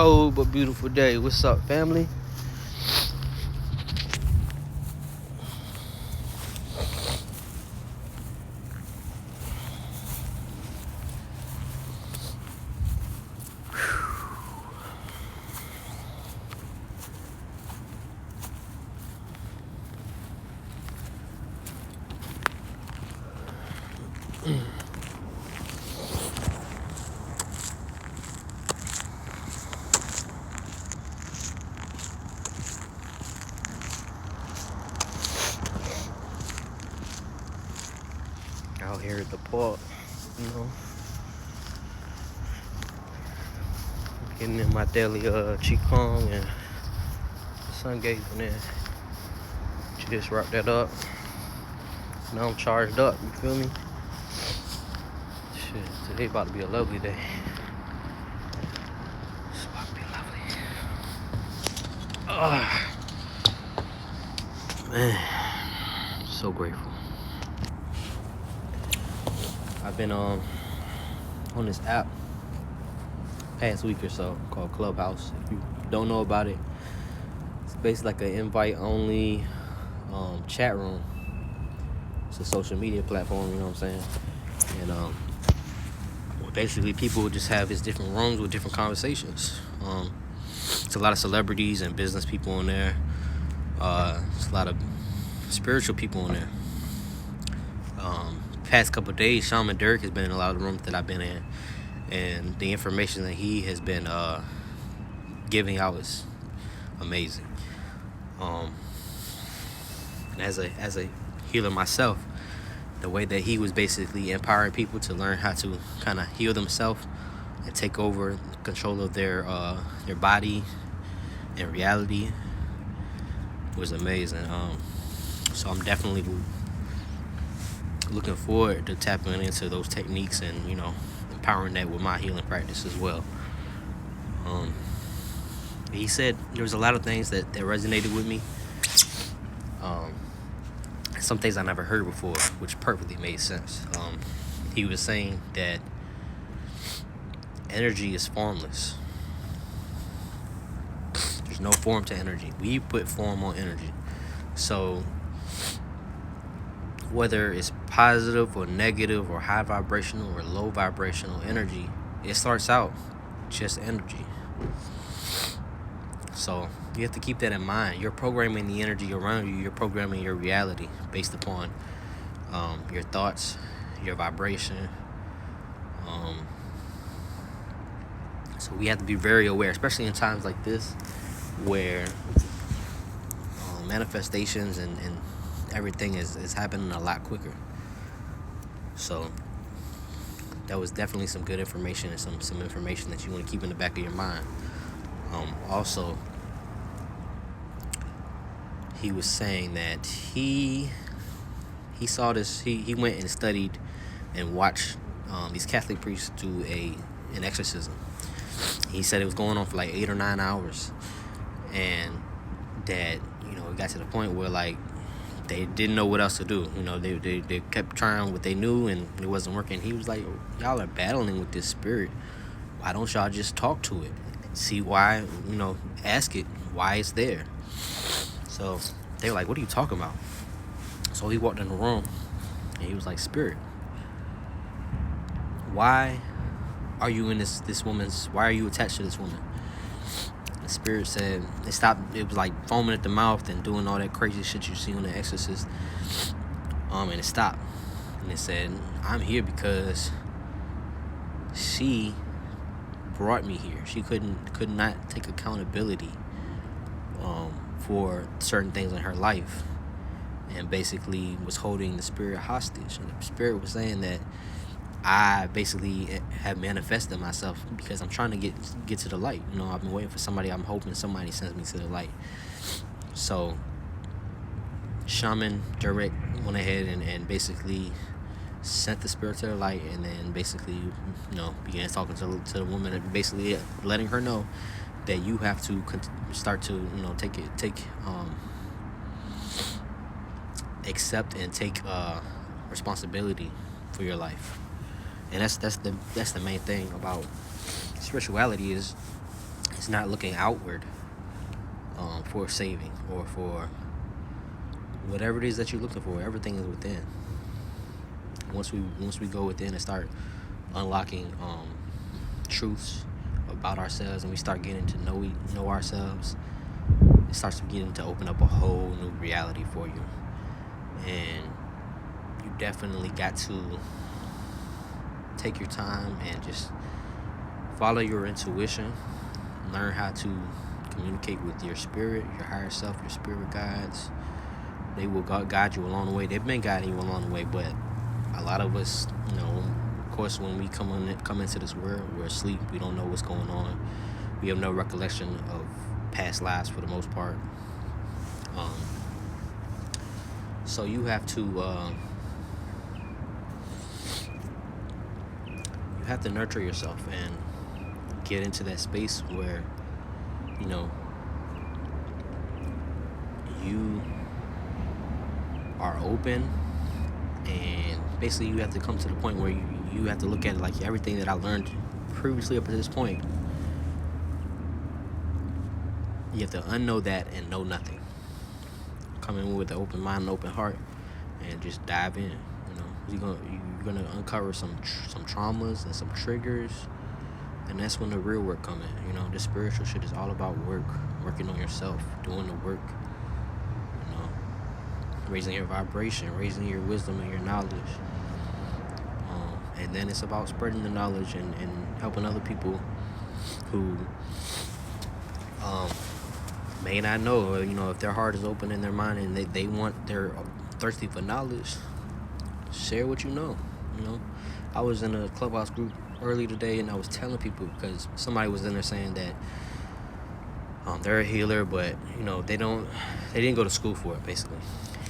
cold but beautiful day. What's up, family? Out here at the park, getting in my daily qigong and sun gazing in. Just wrap that up. Now I'm charged up, you feel me? Shit, today about to be a lovely day. It's about to be lovely. Man, so grateful. I've been on this app past week or so called Clubhouse. If you don't know about it, it's basically like an invite-only chat room. It's a social media platform, you know what I'm saying? And basically people just have these different rooms with different conversations. It's a lot of celebrities and business people in there. It's a lot of spiritual people in there. Past couple of days, Shaman Dirk has been in a lot of the rooms that I've been in, and the information that he has been giving out is amazing. As a healer myself, the way that he was basically empowering people to learn how to kind of heal themselves and take over control of their body and reality was amazing. So I'm definitely looking forward to tapping into those techniques and empowering that with my healing practice as well. He said there was a lot of things that resonated with me. Some things I never heard before, which perfectly made sense. He was saying that energy is formless. There's no form to energy. We put form on energy. So whether it's positive or negative or high vibrational or low vibrational energy, it starts out just energy. So you have to keep that in mind. You're programming the energy around you. You're programming your reality based upon your thoughts, your vibration. So we have to be very aware, especially in times like this where manifestations and everything is happening a lot quicker. So that was definitely some good information and some information that you want to keep in the back of your mind. Also, he was saying that he saw this. He went and studied and watched these Catholic priests do an exorcism. He said it was going on for like 8 or 9 hours, and that it got to the point where like they didn't know what else to do. They kept trying what they knew and it wasn't working. He was like, y'all are battling with this spirit. Why don't y'all just talk to it? See why, ask it why it's there. So they were like, what are you talking about? So he walked in the room and he was like, spirit, why are you in this woman's, why are you attached to this woman? The spirit said, it stopped. It was like foaming at the mouth and doing all that crazy shit you see on The Exorcist. And it stopped. And it said, I'm here because she brought me here. She could not take accountability for certain things in her life, and basically was holding the spirit hostage. And the spirit was saying that I basically have manifested myself because I'm trying to get to the light. I've been waiting for somebody. I'm hoping somebody sends me to the light. So Shaman Direct went ahead and basically sent the spirit to the light, and then basically began talking to the woman and basically letting her know that you have to start to accept and take responsibility for your life. And that's the main thing about spirituality is It's not looking outward for saving or for whatever it is that you're looking for. Everything is within. Once we go within and start unlocking truths about ourselves, and we start getting to know ourselves, it starts beginning to open up a whole new reality for you. And you definitely got to take your time and just follow your intuition. Learn how to communicate with your spirit, your higher self, your spirit guides. They will guide you along the way. They've been guiding you along the way, but a lot of us, of course, when we come into this world, we're asleep. We don't know what's going on. We have no recollection of past lives for the most part. So you have to nurture yourself and get into that space where you are open, and basically you have to come to the point where you have to look at it like everything that I learned previously up to this point. You have to unknow that and know nothing. Come in with an open mind and open heart and just dive in. You're gonna uncover some traumas and some triggers, and that's when the real work comes in. The spiritual shit is all about working on yourself, doing the work, raising your vibration, raising your wisdom and your knowledge. And then it's about spreading the knowledge and helping other people who may not know, if their heart is open in their mind and they're thirsty for knowledge. Share what you know. I was in a Clubhouse group early today, and I was telling people, because somebody was in there saying that they're a healer, but they didn't go to school for it, basically.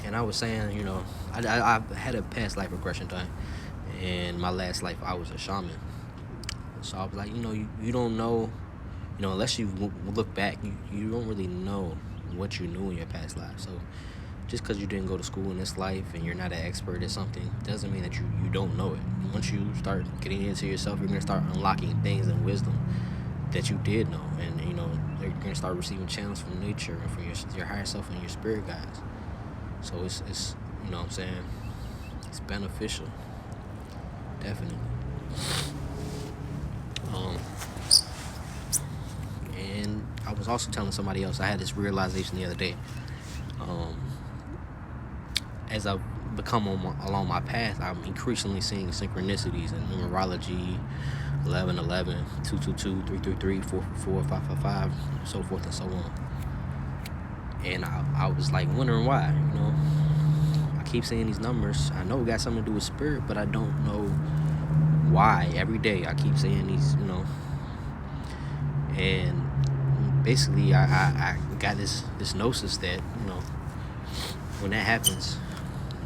And I was saying, I had a past life regression done. In my last life, I was a shaman. So I was like, you don't know, unless you look back, you don't really know what you knew in your past life. So just because you didn't go to school in this life and you're not an expert at something doesn't mean that you don't know it. Once you start getting into yourself, you're going to start unlocking things and wisdom that you did know. And, you're going to start receiving channels from nature and from your higher self and your spirit guides. So it's what I'm saying, it's beneficial. Definitely. And I was also telling somebody else, I had this realization the other day. As I've become along my path, I'm increasingly seeing synchronicities in numerology, 1111, 222, 333, 444, 555, so forth and so on. And I was like wondering why, I keep seeing these numbers. I know it got something to do with spirit, but I don't know why. Every day I keep seeing these, and basically I got this Gnosis that, when that happens,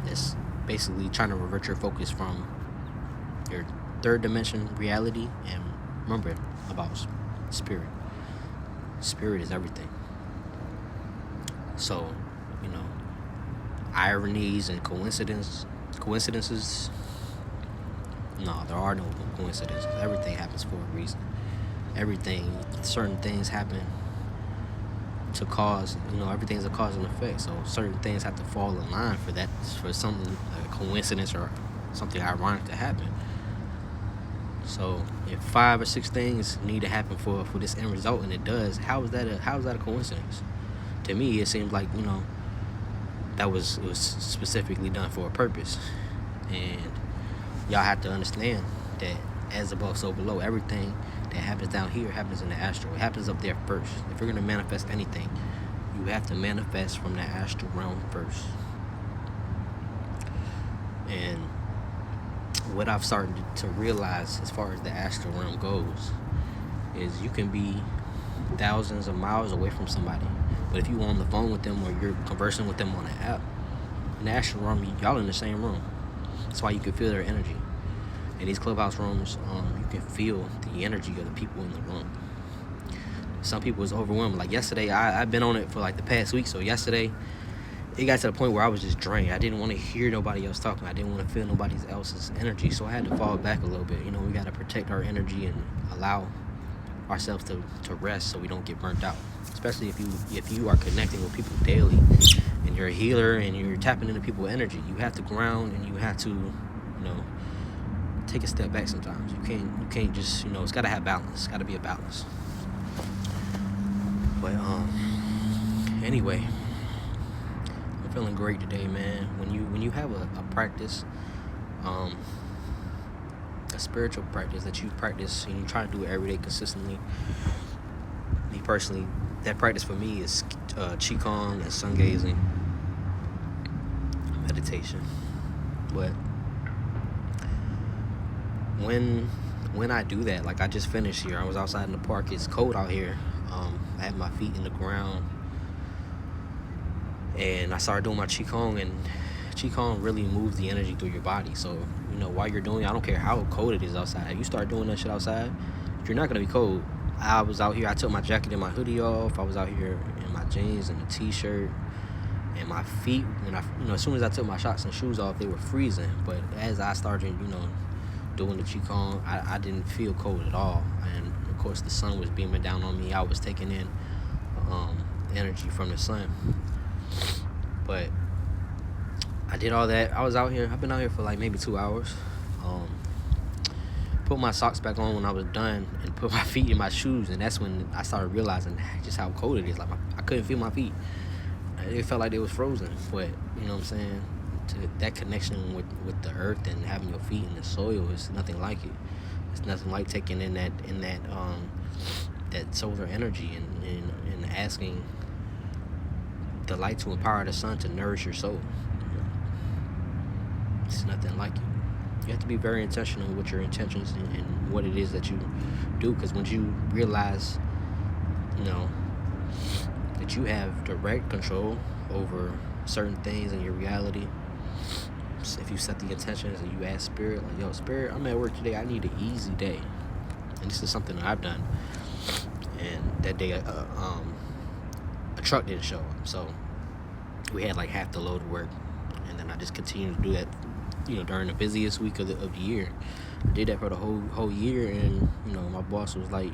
it's basically trying to revert your focus from your third dimension reality and remember about spirit. Spirit is everything. So, ironies and coincidences, no, there are no coincidences. Everything happens for a reason. Certain things happen to cause, everything's a cause and effect. So certain things have to fall in line for something, a coincidence or something ironic to happen. So if 5 or 6 things need to happen for this end result, and it does, how is that a coincidence? To me, it seems like, it was specifically done for a purpose. And y'all have to understand that as above, so below. Everything that happens down here happens in the astral. It happens up there first. If you're going to manifest anything, you have to manifest from the astral realm first. And what I've started to realize as far as the astral realm goes is you can be thousands of miles away from somebody, but if you're on the phone with them or you're conversing with them on an app, in the astral realm, y'all in the same room. That's why you can feel their energy. In these Clubhouse rooms, you can feel the energy of the people in the room. Some people is overwhelmed. Like yesterday, I've been on it for like the past week. So yesterday, it got to the point where I was just drained. I didn't want to hear nobody else talking. I didn't want to feel nobody else's energy. So I had to fall back a little bit. We got to protect our energy and allow ourselves to rest so we don't get burnt out. Especially if you are connecting with people daily and you're a healer and you're tapping into people's energy, you have to ground and you have to, take a step back sometimes. You can't just, it's gotta have balance. It's gotta be a balance. But anyway, I'm feeling great today, man. When you have a practice, a spiritual practice that you practice and you try to do it every day consistently. Me personally, that practice for me is qigong and sun gazing, meditation. But when I do that, like I just finished here, I was outside in the park. It's cold out here. I had my feet in the ground, and I started doing my qigong, and qigong really moves the energy through your body. So while you're doing it, I don't care how cold it is outside. If you start doing that shit outside, you're not gonna be cold. I was out here, I took my jacket and my hoodie off. I was out here in my jeans and a t-shirt, and my feet, when as soon as I took my socks and shoes off, they were freezing. But as I started, doing the qigong, I didn't feel cold at all. And of course the sun was beaming down on me. I was taking in energy from the sun. But I did all that. I've been out here for like maybe 2 hours. Put my socks back on when I was done and put my feet in my shoes, and that's when I started realizing just how cold it is. Like I couldn't feel my feet. It felt like they was frozen. But you know what I'm saying? That connection with the earth and having your feet in the soil is nothing like it. It's nothing like taking in that solar energy and asking the light to empower the sun to nourish your soul. It's nothing like it. You have to be very intentional with your intentions and what it is that you do, because once you realize, that you have direct control over certain things in your reality. If you set the intentions and you ask Spirit, like, yo, Spirit, I'm at work today, I need an easy day. And this is something that I've done. And that day, a truck didn't show up. So we had like half the load of work. And then I just continued to do that, during the busiest week of the year. I did that for the whole year. And, my boss was like,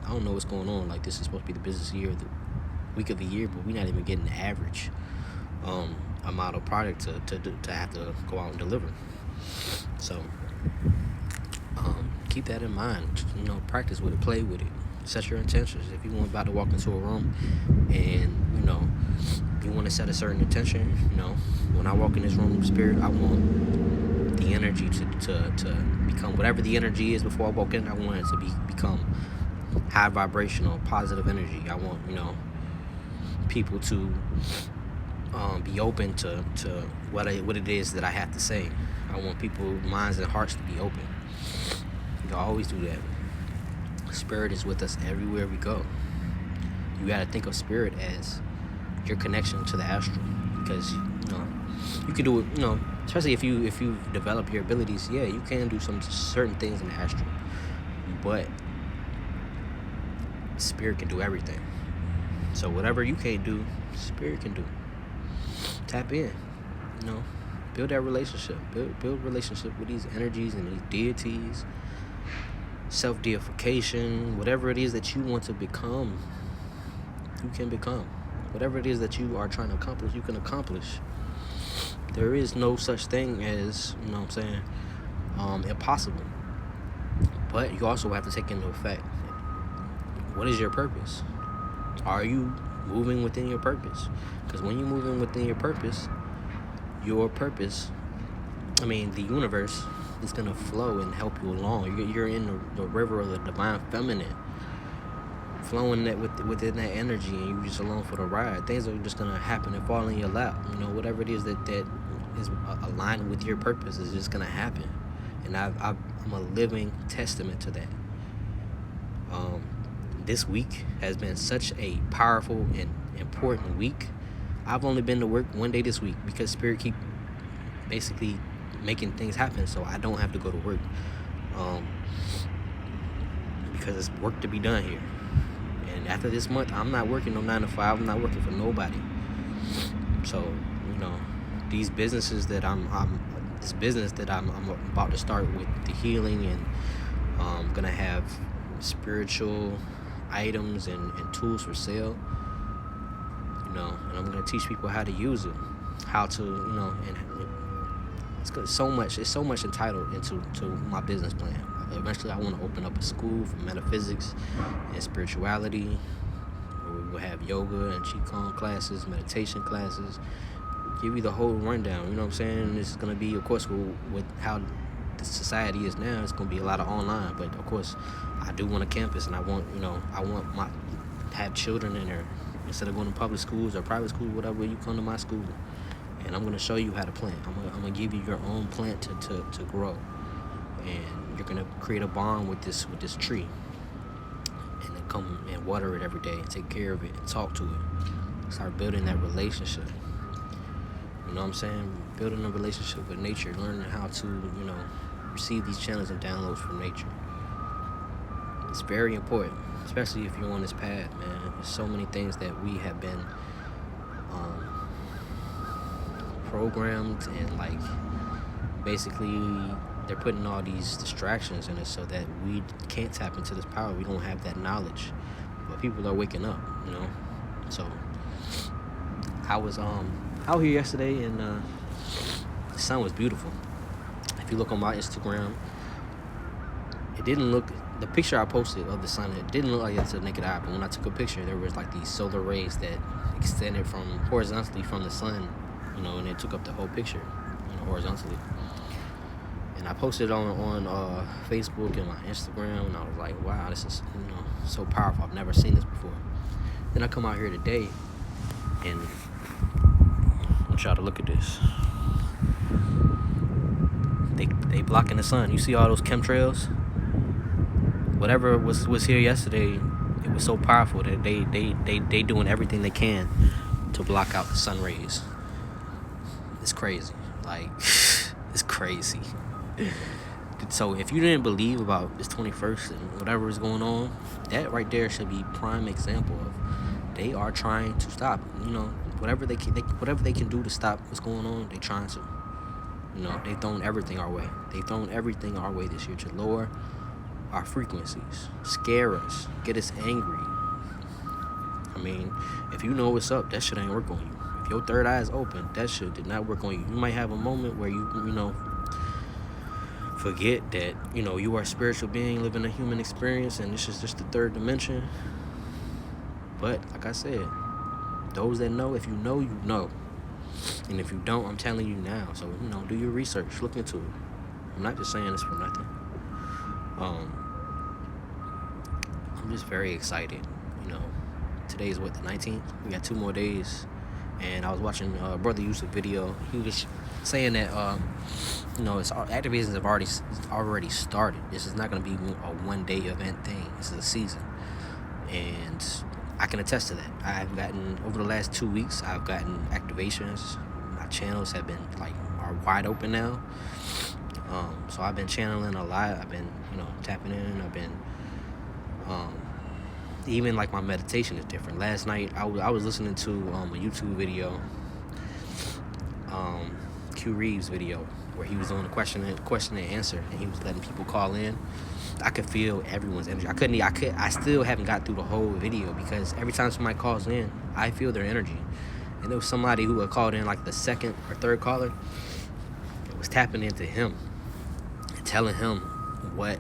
I don't know what's going on. Like, this is supposed to be the busiest week of the year, but we're not even getting the average amount of product to have to go out and deliver. So keep that in mind. Practice with it, play with it, set your intentions. If you want about to walk into a room and you want to set a certain intention, when I walk in this room, Spirit, I want the energy to become whatever the energy is before I walk in. I want it to become high vibrational, positive energy. I want people to be open to what it is that I have to say. I want people's minds and hearts to be open. You always do that. Spirit is with us everywhere we go. You got to think of Spirit as your connection to the astral, because you can do it. Especially if you develop your abilities. Yeah, you can do some certain things in the astral, but Spirit can do everything. So whatever you can't do, Spirit can do. Tap in, build that relationship. Build relationship with these energies and these deities. Self-deification, whatever it is that you want to become, you can become. Whatever it is that you are trying to accomplish, you can accomplish. There is no such thing as, impossible. But you also have to take into effect, what is your purpose? Are you moving within your purpose? Because when you're moving within your purpose, the universe is going to flow and help you along. You're in the river of the divine feminine, flowing within that energy, and you're just along for the ride. Things are just going to happen and fall in your lap. Whatever it is that is aligned with your purpose is just going to happen. And I'm a living testament to that. This week has been such a powerful and important week. I've only been to work one day this week because Spirit keep basically making things happen, so I don't have to go to work, because it's work to be done here. And after this month, I'm not working no 9 to 5. I'm not working for nobody. So these businesses that I'm about to start with the healing, and I'm gonna have spiritual items and tools for sale, and I'm going to teach people how to use it, how to, and it's so much entitled into my business plan. Eventually, I want to open up a school for metaphysics and spirituality, where we will have yoga and qigong classes, meditation classes, give you the whole rundown. You know what I'm saying? It's going to be, of course, with how the society is now, it's going to be a lot of online. But of course, I do want a campus, and I want my have children in there instead of going to public schools or private schools, whatever. You come to my school, and I'm going to show you how to plant. I'm going to give you your own plant to grow, and you're going to create a bond with this tree, and then come and water it every day, and take care of it, and talk to it. Start building that relationship. You know what I'm saying? Building a relationship with nature, learning how to, receive these channels and downloads from nature. It's very important, especially if you're on this path, man. There's so many things that we have been programmed, and basically they're putting all these distractions in us so that we can't tap into this power. We don't have that knowledge, but people are waking up, So I was out here yesterday, and the sun was beautiful. If you look on my Instagram, it didn't look, the picture I posted of the sun, it didn't look like it to the naked eye, but when I took a picture, there was these solar rays that extended from horizontally from the sun, and it took up the whole picture, horizontally. And I posted it on Facebook and my Instagram, and I was like, wow, this is so powerful. I've never seen this before. Then I come out here today, and I want y'all to look at this. They blocking the sun. You see all those chemtrails? Whatever was here yesterday, it was so powerful that they doing everything they can to block out the sun rays. It's crazy. It's crazy. So if you didn't believe about this 21st and whatever is going on, that right there should be prime example of they are trying to stop. Whatever they can do to stop what's going on, they trying to. They've thrown everything our way. They've thrown everything our way this year to lower our frequencies, scare us, get us angry. I mean, if you know what's up, that shit ain't work on you. If your third eye is open, that shit did not work on you. You might have a moment where you forget that, you are a spiritual being living a human experience, and this is just the third dimension. But like I said, those that know, if you know, you know. And if you don't, I'm telling you now. So, do your research, look into it. I'm not just saying this for nothing. I'm just very excited. Today is the 19th. We got 2 more days. And I was watching Brother Yusuf video. He was saying that it's activations have already started. This is not going to be a one-day event thing. This is a season, and I can attest to that. I've gotten, over the last 2 weeks, I've gotten activations. My channels have been are wide open now. So I've been channeling a lot. I've been tapping in. I've been even my meditation is different. Last night I was listening to a YouTube video, Q Reeves video, where he was on the question and answer, and he was letting people call in. I could feel everyone's energy. I still haven't got through the whole video, because every time somebody calls in, I feel their energy. And there was somebody who had called in the second or third caller. It was tapping into him and telling him what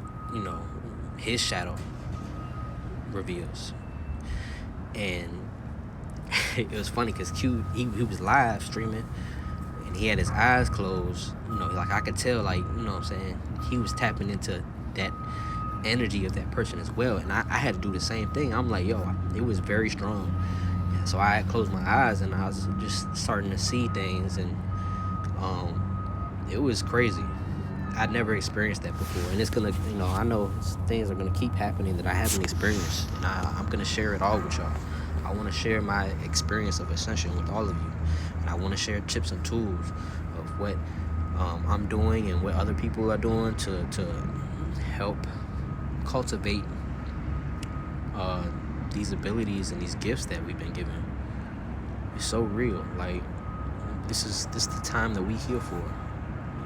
his shadow reveals. And it was funny because Q, he was live streaming, and he had his eyes closed. I could tell, what I'm saying, he was tapping into that energy of that person as well. And I had to do the same thing. I'm like, yo, it was very strong. And so I had closed my eyes, and I was just starting to see things, and it was crazy. I'd never experienced that before, and it's gonna, I know things are gonna keep happening that I haven't experienced, and I'm gonna share it all with y'all. I want to share my experience of ascension with all of you, and I want to share tips and tools of what I'm doing and what other people are doing to help cultivate these abilities and these gifts that we've been given. It's so real. This is the time that we heal for.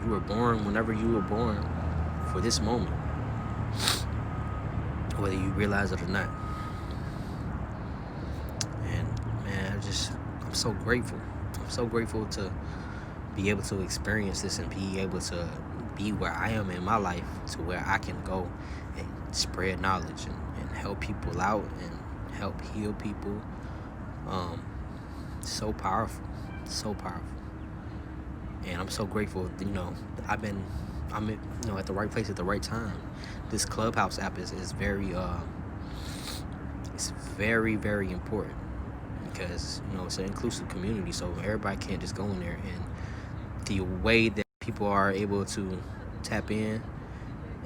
You were born whenever you were born for this moment. whether you realize it or not. And man, I'm so grateful. I'm so grateful to be able to experience this and be able to be where I am in my life, to where I can go and spread knowledge and help people out and help heal people. So powerful, so powerful. And I'm so grateful, I'm at the right place at the right time. This Clubhouse app is very it's very, very important, because it's an inclusive community, so everybody can't just go in there. And the way that people are able to tap in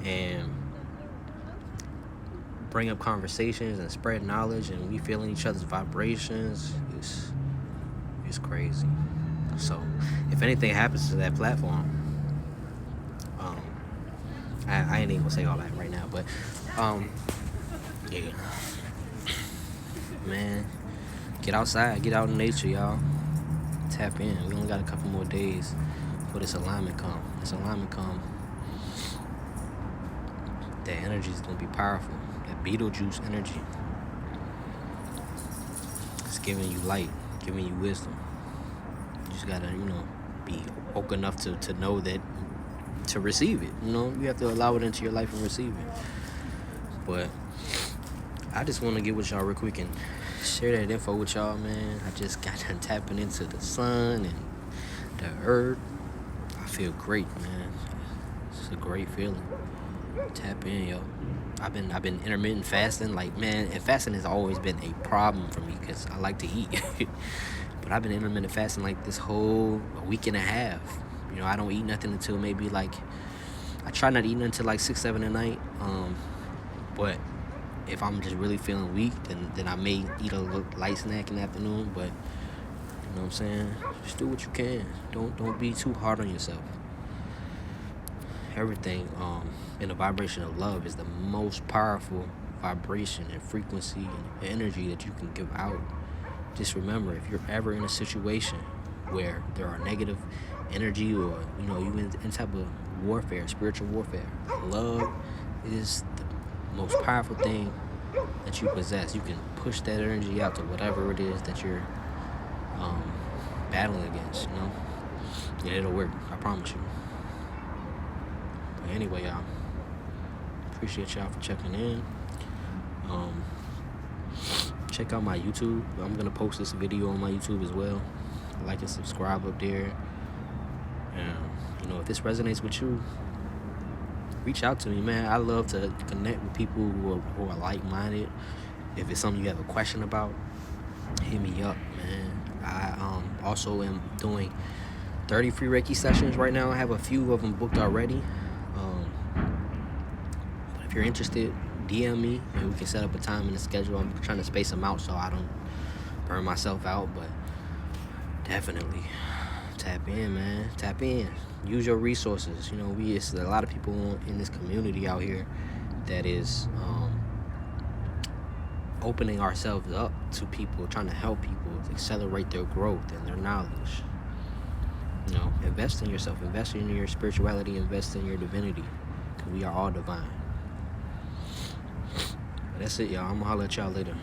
and bring up conversations and spread knowledge, and we feeling each other's vibrations is crazy. So if anything happens to that platform, I ain't even gonna say all that right now, but yeah, man, get outside, get out in nature, y'all. Tap in. We only got a couple more days for this alignment come. That energy is gonna be powerful. That Beetlejuice energy. It's giving you light, giving you wisdom. You just gotta, be woke enough to know that, to receive it. You have to allow it into your life and receive it. But I just want to get with y'all real quick and share that info with y'all, man. I just got done tapping into the sun and the earth. I feel great, man. It's a great feeling. Tap in, yo. I've been intermittent fasting, and fasting has always been a problem for me because I like to eat. But I've been intermittent fasting this whole week and a half. I don't eat nothing until maybe I try not to eat nothing until 6, 7 at night. But if I'm just really feeling weak, then I may eat a little light snack in the afternoon. But you know what I'm saying? Just do what you can. Don't be too hard on yourself. Everything in the vibration of love is the most powerful vibration and frequency and energy that you can give out. Just remember, if you're ever in a situation where there are negative energy, or you in type of warfare, spiritual warfare, love is the most powerful thing that you possess. You can push that energy out to whatever it is that you're battling against. And it'll work. I promise you. But anyway, y'all, appreciate y'all for checking in. Check out my YouTube. I'm gonna post this video on my YouTube as well. Like and subscribe up there. And if this resonates with you, reach out to me, man. I love to connect with people who are like-minded. If it's something you have a question about, hit me up, man. I also am doing 30 free Reiki sessions right now. I have a few of them booked already. But if you're interested, DM me and we can set up a time and a schedule. I'm trying to space them out so I don't burn myself out, but definitely tap in, man. Tap in. Use your resources. It's a lot of people in this community out here that is opening ourselves up to people, trying to help people accelerate their growth and their knowledge. Invest in yourself, invest in your spirituality, invest in your divinity, because we are all divine. But that's it, y'all. I'm gonna holler at y'all later.